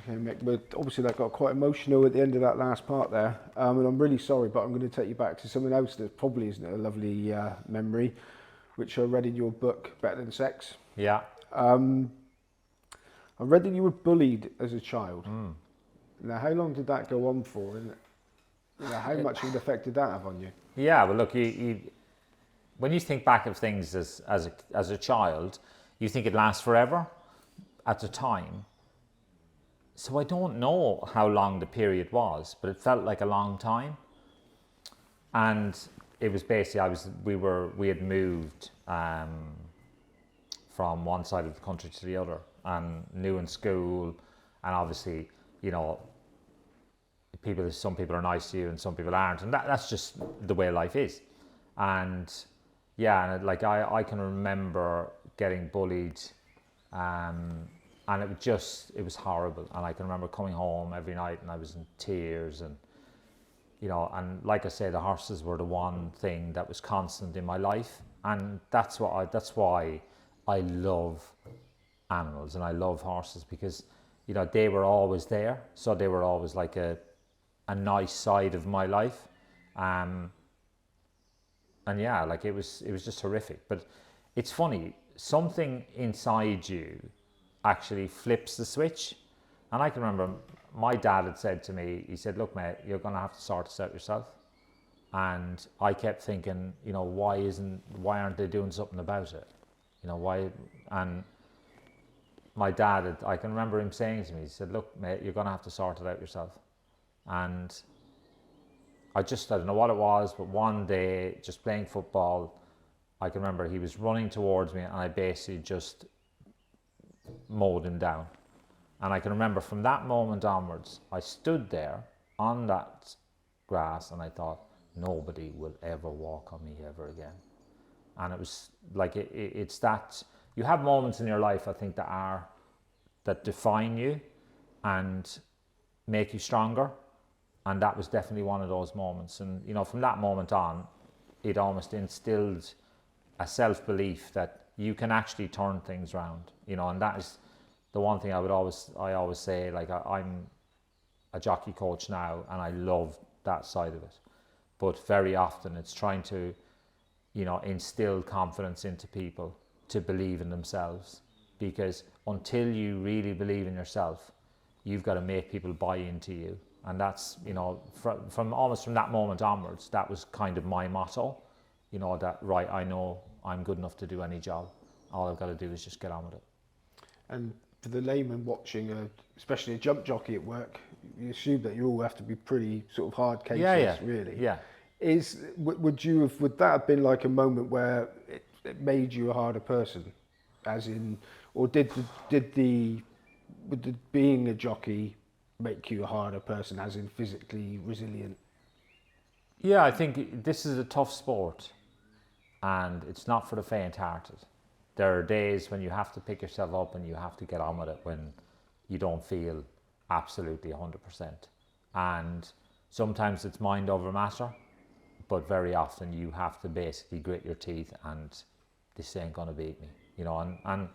Okay, Mick, but obviously that got quite emotional at the end of that last part there, and I'm really sorry, but I'm going to take you back to something else that probably isn't a lovely memory, which I read in your book, Better Than Sex. Yeah. I read that you were bullied as a child. Now, how long did that go on for, and how much of an effect did that have on you? Yeah, well, look, when you think back of things as a child, you think it lasts forever at the time. So I don't know how long the period was, but it felt like a long time. And it was basically, we had moved from one side of the country to the other, and new in school, and obviously, some people are nice to you and some people aren't, and that's just the way life is. And yeah, and I can remember getting bullied, and it was horrible. And I can remember coming home every night and I was in tears, and and like I say, the horses were the one thing that was constant in my life, and that's why I love animals and I love horses, because they were always there. So they were always like a nice side of my life, and yeah, like it was just horrific. But it's funny, something inside you actually flips the switch. And I can remember my dad had said to me, he said, "Look, mate, you're going to have to sort this out yourself." And I kept thinking, why aren't they doing something about it? Why? And my dad, I can remember him saying to me, he said, "Look, mate, you're going to have to sort it out yourself." And I don't know what it was, but one day, just playing football, I can remember he was running towards me and I basically just mowed him down. And I can remember from that moment onwards, I stood there on that grass and I thought, nobody will ever walk on me ever again. And it was like, it's that, you have moments in your life, I think, that define you and make you stronger. And that was definitely one of those moments. And, from that moment on, it almost instilled a self-belief that you can actually turn things around, and that is the one thing I always say, like I'm a jockey coach now and I love that side of it. But very often it's trying to, instill confidence into people to believe in themselves, because until you really believe in yourself, you've got to make people buy into you. And that's, from almost from that moment onwards, that was kind of my motto, that, right, I know I'm good enough to do any job. All I've got to do is just get on with it. And for the layman watching, especially a jump jockey at work, you assume that you all have to be pretty sort of hard cases, really. Yeah. Would that have been like a moment where it made you a harder person, as in, or did being a jockey make you a harder person, as in physically resilient? Yeah, I think this is a tough sport, and it's not for the faint-hearted. There are days when you have to pick yourself up and you have to get on with it when you don't feel absolutely 100%. And sometimes it's mind over matter, but very often you have to basically grit your teeth and this ain't gonna beat me, and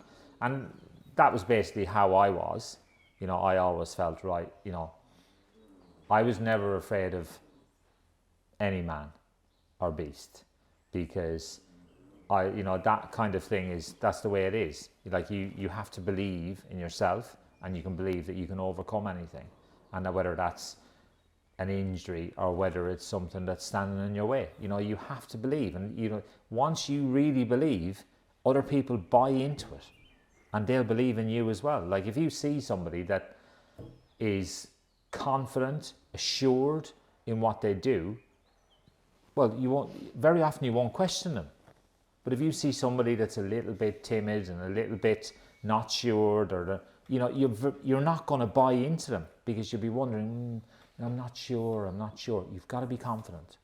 that was basically how I was. I always felt, right, I was never afraid of any man or beast, because that kind of thing that's the way it is. Like you have to believe in yourself, and you can believe that you can overcome anything, and that whether that's an injury or whether it's something that's standing in your way, you have to believe. And once you really believe, other people buy into it and they'll believe in you as well. Like if you see somebody that is confident, assured in what they do, well, very often you won't question them. But if you see somebody that's a little bit timid and a little bit not sure, you're not going to buy into them, because you'll be wondering, I'm not sure. You've got to be confident.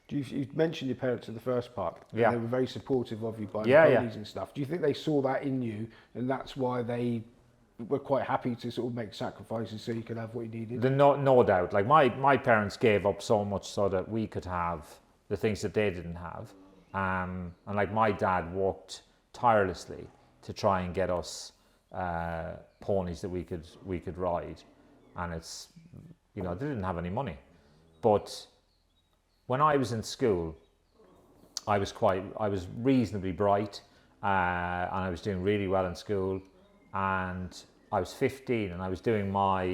You mentioned your parents in the first part. Yeah. They were very supportive of you buying ponies and stuff. Do you think they saw that in you, and that's why they were quite happy to sort of make sacrifices so you could have what you needed? No doubt. Like my parents gave up so much so that we could have the things that they didn't have. And like my dad worked tirelessly to try and get us ponies that we could ride, and it's, you know, they didn't have any money. But when I was in school, I was reasonably bright, and I was doing really well in school, and I was 15 and I was doing my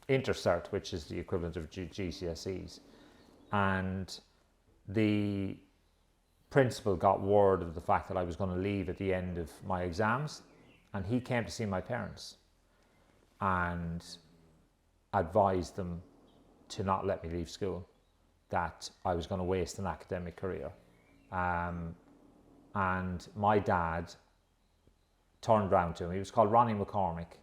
intercert, which is the equivalent of GCSEs, and the principal got word of the fact that I was going to leave at the end of my exams, and he came to see my parents and advised them to not let me leave school, that I was going to waste an academic career. And my dad turned round to him. He was called Ronnie McCormick.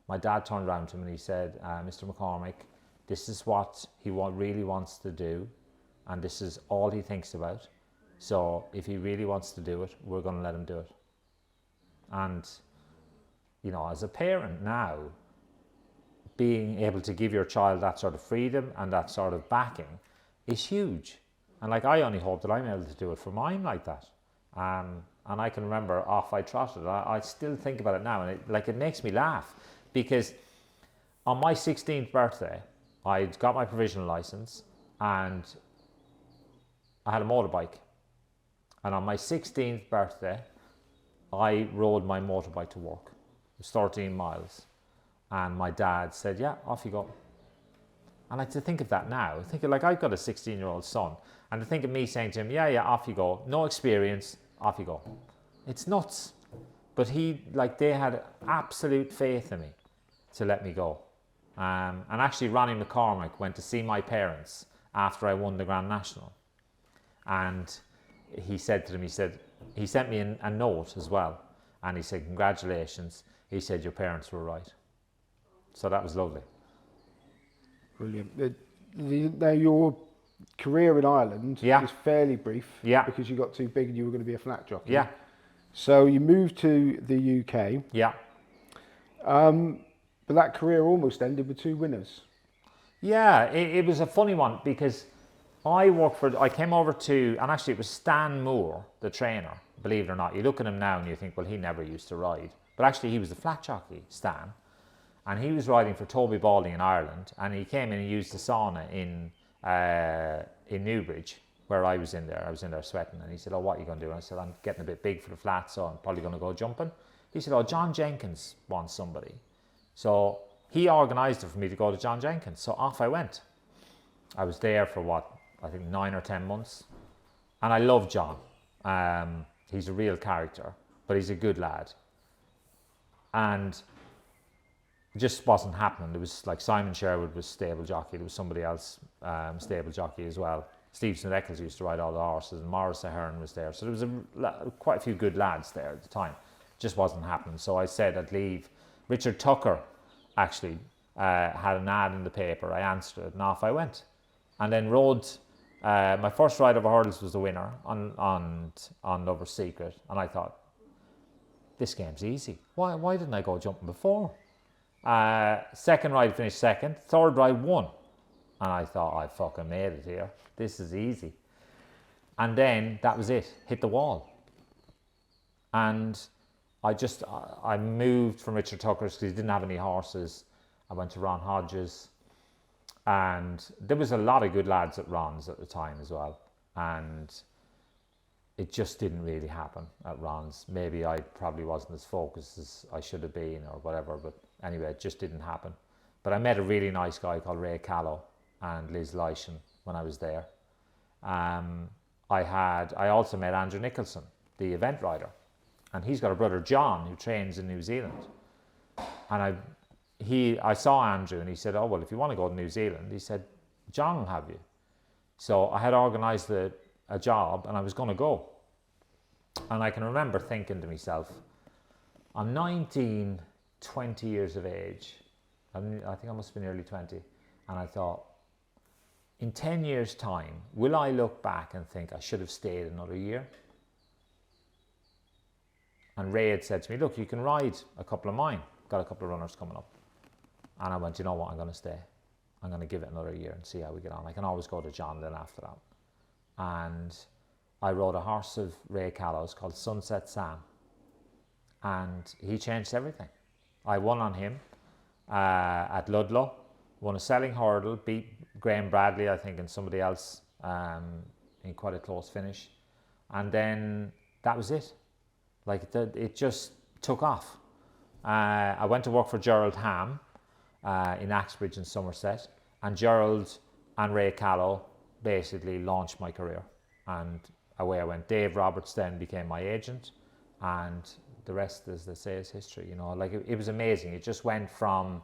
My dad turned round to him and he said, Mr. McCormick, this is what he really wants to do, and this is all he thinks about. So if he really wants to do it, we're going to let him do it. And, you know, as a parent now, being able to give your child that sort of freedom and that sort of backing is huge. And like, I only hope that I'm able to do it for mine like that. And I can remember off I trotted. I still think about it now, and it makes me laugh, because on my 16th birthday, I got my provisional license and I had a motorbike. And on my 16th birthday, I rode my motorbike to work. It was 13 miles. And my dad said, yeah, off you go. And I to think of that now, thinking like, I've got a 16-year-old son, and to think of me saying to him, yeah, off you go, no experience, off you go. It's nuts. But they had absolute faith in me to let me go. And actually Ronnie McCormick went to see my parents after I won the Grand National. And he said to them, he sent me a note as well. And he said, congratulations. He said, your parents were right. So that was lovely. Brilliant. Now, your career in Ireland was fairly brief, because you got too big and you were going to be a flat jockey. Yeah. So you moved to the UK. Yeah. But that career almost ended with 2 winners. Yeah, it was a funny one, because I came over to, and actually it was Stan Moore, the trainer, believe it or not. You look at him now and you think, well, he never used to ride. But actually he was the flat jockey, Stan. And he was riding for Toby Balding in Ireland, and he came in and used the sauna in Newbridge, where I was in there. I was in there sweating, and he said, oh, what are you going to do? And I said, I'm getting a bit big for the flat, so I'm probably going to go jumping. He said, oh, John Jenkins wants somebody. So he organised it for me to go to John Jenkins. So off I went. I was there for I think 9 or 10 months. And I love John. He's a real character, but he's a good lad. And it just wasn't happening. There was like Simon Sherwood was stable jockey. There was somebody else stable jockey as well. Steve St Eccles used to ride all the horses, and Morris Ahern was there. So there was quite a few good lads there at the time. It just wasn't happening. So I said I'd leave. Richard Tucker actually had an ad in the paper. I answered it and off I went. And then rode, my first ride over hurdles was the winner on Lover's Secret. And I thought, this game's easy. Why didn't I go jumping before? Second ride finished second. Third ride won. And I thought, I fucking made it here. This is easy. And then that was it. Hit the wall. And I moved from Richard Tucker's because he didn't have any horses. I went to Ron Hodges. And there was a lot of good lads at Ron's at the time as well. And it just didn't really happen at Ron's. Maybe I probably wasn't as focused as I should have been or whatever. But anyway, it just didn't happen. But I met a really nice guy called Ray Callow and Liz Leishan when I was there. I also met Andrew Nicholson, the event rider. And he's got a brother, John, who trains in New Zealand. And I saw Andrew and he said, oh, well, if you want to go to New Zealand, he said, John will have you. So I had organised a job and I was going to go. And I can remember thinking to myself, I'm 19, 20 years of age. I think I must have been early 20. And I thought, in 10 years' time, will I look back and think I should have stayed another year? And Ray had said to me, look, you can ride a couple of mine. Got a couple of runners coming up. And I went, you know what, I'm going to stay. I'm going to give it another year and see how we get on. I can always go to John then after that. And I rode a horse of Ray Callow's called Sunset Sam. and he changed everything. I won on him at Ludlow, won a selling hurdle, beat Graham Bradley, I think, and somebody else in quite a close finish. And then that was it. Like, it just took off. I went to work for Gerald Ham in Axbridge in Somerset, and Gerald and Ray Callow basically launched my career, and away I went. Dave Roberts then became my agent, and the rest, as they say, is history. You know, like it was amazing. It just went from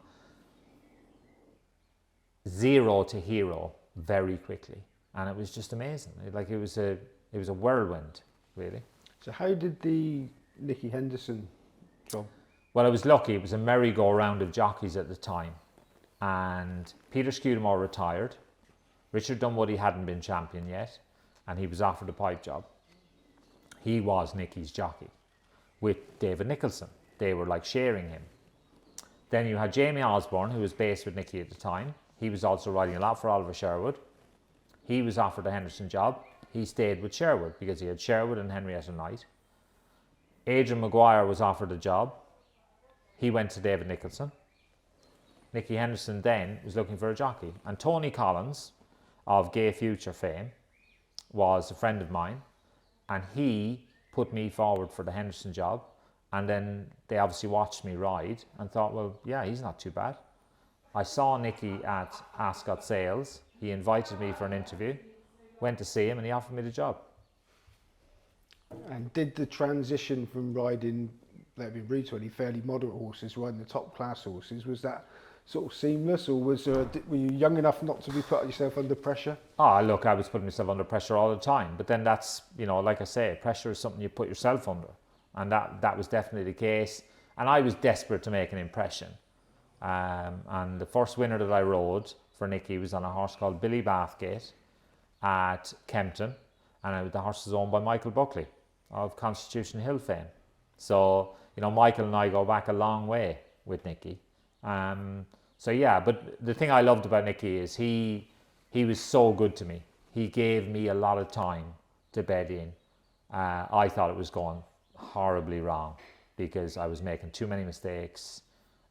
zero to hero very quickly, and it was just amazing. Like it was a whirlwind, really. So how did the Nikki Henderson job? Well, I was lucky. It was a merry-go-round of jockeys at the time, and Peter Scudamore retired. Richard Dunwoody hadn't been champion yet, and he was offered a pipe job. He was Nicky's jockey with David Nicholson. They were like sharing him. Then you had Jamie Osborne, who was based with Nicky at the time. He was also riding a lot for Oliver Sherwood. He was offered a Henderson job. He stayed with Sherwood because he had Sherwood and Henrietta Knight. Adrian Maguire was offered a job. He went to David Nicholson. Nicky Henderson then was looking for a jockey. And Tony Collins, of Gay Future fame, was a friend of mine, and he put me forward for the Henderson job. And then they obviously watched me ride and thought, well, yeah, he's not too bad. I saw Nicky at Ascot Sales. He invited me for an interview, went to see him, and he offered me the job. And did the transition from riding, let me read to any fairly moderate horses, riding the top class horses, was that sort of seamless, or were you young enough not to be putting yourself under pressure? Oh, look, I was putting myself under pressure all the time. But then that's, you know, like I say, pressure is something you put yourself under. And that was definitely the case. And I was desperate to make an impression. And the first winner that I rode for Nicky was on a horse called Billy Bathgate at Kempton. And the horse was owned by Michael Buckley of Constitution Hill fame. So, you know, Michael and I go back a long way with Nicky. So yeah, but the thing I loved about Nicky is he was so good to me. He gave me a lot of time to bed in. I thought it was going horribly wrong because I was making too many mistakes.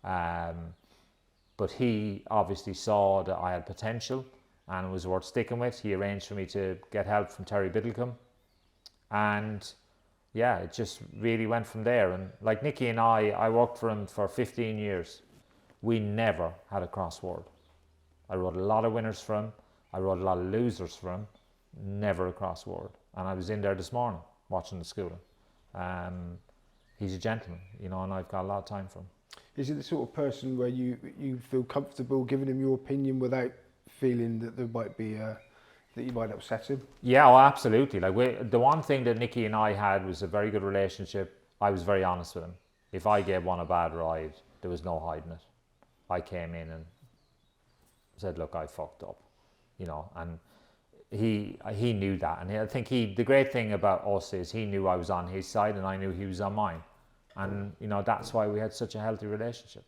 But he obviously saw that I had potential and it was worth sticking with. He arranged for me to get help from Terry Biddlecombe. And yeah, it just really went from there. And like Nicky and I worked for him for 15 years. We never had a crossword. I rode a lot of winners for him. I rode a lot of losers for him. Never a crossword. And I was in there this morning watching the schooling. He's a gentleman, you know, and I've got a lot of time for him. Is it the sort of person where you feel comfortable giving him your opinion without feeling that there might be that you might upset him? Yeah, oh, absolutely. Like the one thing that Nicky and I had was a very good relationship. I was very honest with him. If I gave one a bad ride, there was no hiding it. I came in and said, look, I fucked up, you know, and he knew that. And I think the great thing about us is he knew I was on his side and I knew he was on mine. And, you know, that's why we had such a healthy relationship.